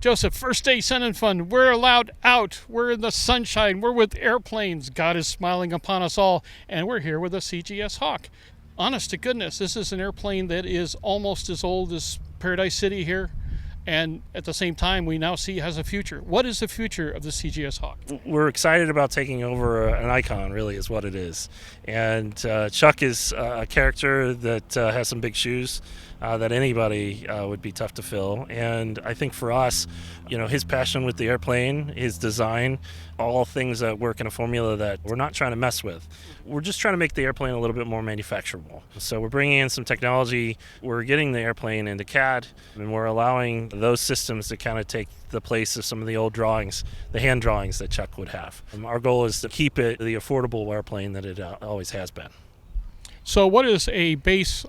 Joseph, first day Sun and Fun. We're allowed out. We're in the sunshine. We're with airplanes. God is smiling upon us all. And we're here with a CGS Hawk. Honest to goodness, this is an airplane that is almost as old as Paradise City here. And at the same time, we now see has a future. What is the future of the CGS Hawk? We're excited about taking over an icon, really, is what it is. And Chuck is a character that has some big shoes that anybody would be tough to fill. And I think for us, his passion with the airplane, his design, all things that work in a formula that we're not trying to mess with. We're just trying to make the airplane a little bit more manufacturable. So we're bringing in some technology. We're getting the airplane into CAD, and we're allowing those systems to kind of take the place of some of the old drawings, the hand drawings that Chuck would have. Our goal is to keep it the affordable airplane that it always has been. So what is a base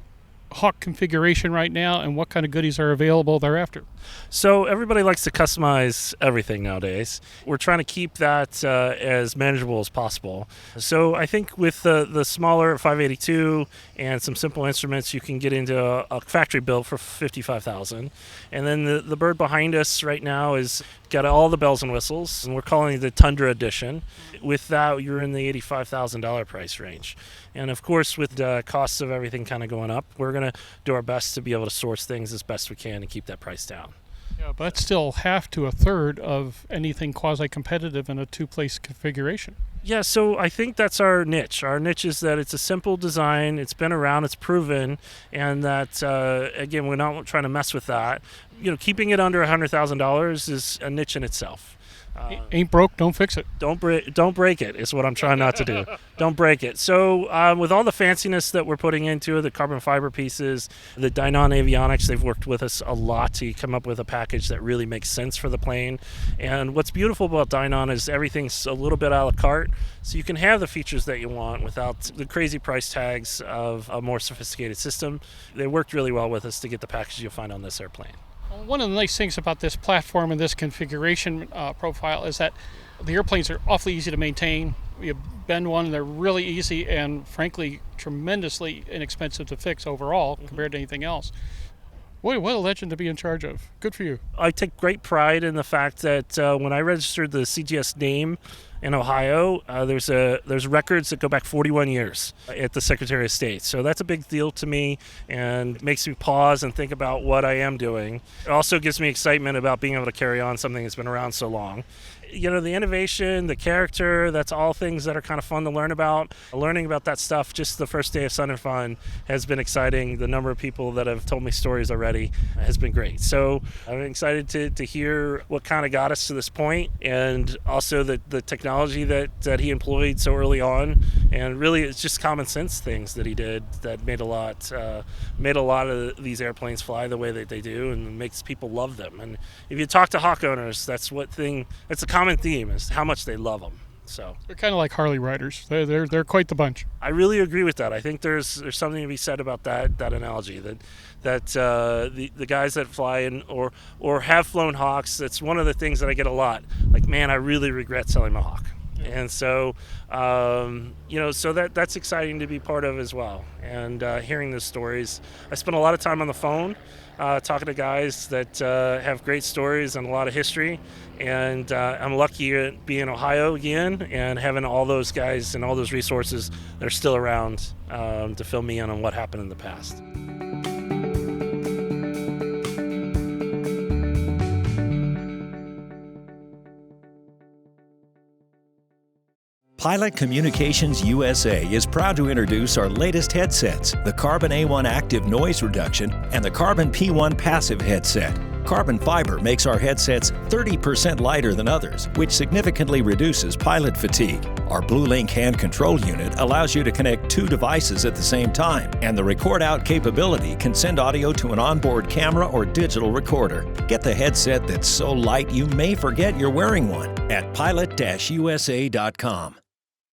Hawk configuration right now, and what kind of goodies are available thereafter? So everybody likes to customize everything nowadays. We're trying to keep that as manageable as possible. So I think with the smaller 582 and some simple instruments, you can get into a factory build for $55,000. And then the bird behind us right now is got all the bells and whistles, and we're calling it the Tundra Edition. With that, you're in the $85,000 price range. And of course, with the costs of everything kind of going up, we're going to do our best to be able to source things as best we can and keep that price down. Yeah, but that's still half to a third of anything quasi-competitive in a two-place configuration. Yeah, so I think that's our niche. Our niche is that it's a simple design, it's been around, it's proven, and that, again, we're not trying to mess with that. Keeping it under $100,000 is a niche in itself. Ain't broke, don't fix it. Don't break it is what I'm trying not to do. Don't break it. So with all the fanciness that we're putting into it, the carbon fiber pieces, the Dynon avionics, they've worked with us a lot to come up with a package that really makes sense for the plane. And what's beautiful about Dynon is everything's a little bit a la carte, so you can have the features that you want without the crazy price tags of a more sophisticated system. They worked really well with us to get the package you'll find on this airplane. One of the nice things about this platform and this configuration profile is that the airplanes are awfully easy to maintain. You bend one, they're really easy and, frankly, tremendously inexpensive to fix overall compared to anything else. Boy, what a legend to be in charge of. Good for you. I take great pride in the fact that when I registered the CGS name in Ohio, there's records that go back 41 years at the Secretary of State. So that's a big deal to me and makes me pause and think about what I am doing. It also gives me excitement about being able to carry on something that's been around so long. The innovation, the character, that's all things that are kind of fun to learn about. Learning about that stuff just the first day of Sun and Fun has been exciting. The number of people that have told me stories already has been great. So I'm excited to hear what kind of got us to this point, and also the technology that he employed so early on. And really it's just common sense things that he did that made a lot of these airplanes fly the way that they do and makes people love them. And if you talk to Hawk owners, that's a common theme is how much they love them. So they're kind of like Harley riders. They're quite the bunch. I really agree with that. I think there's something to be said about that analogy that the guys that fly in or have flown Hawks. That's one of the things that I get a lot. Like, man, I really regret selling my Hawk. And so, so that's exciting to be part of as well. And hearing those stories, I spent a lot of time on the phone talking to guys that have great stories and a lot of history. And I'm lucky to be in Ohio again and having all those guys and all those resources that are still around to fill me in on what happened in the past. Pilot Communications USA is proud to introduce our latest headsets, the Carbon A1 Active Noise Reduction and the Carbon P1 Passive Headset. Carbon fiber makes our headsets 30% lighter than others, which significantly reduces pilot fatigue. Our BlueLink hand control unit allows you to connect two devices at the same time, and the record out capability can send audio to an onboard camera or digital recorder. Get the headset that's so light you may forget you're wearing one at pilot-usa.com.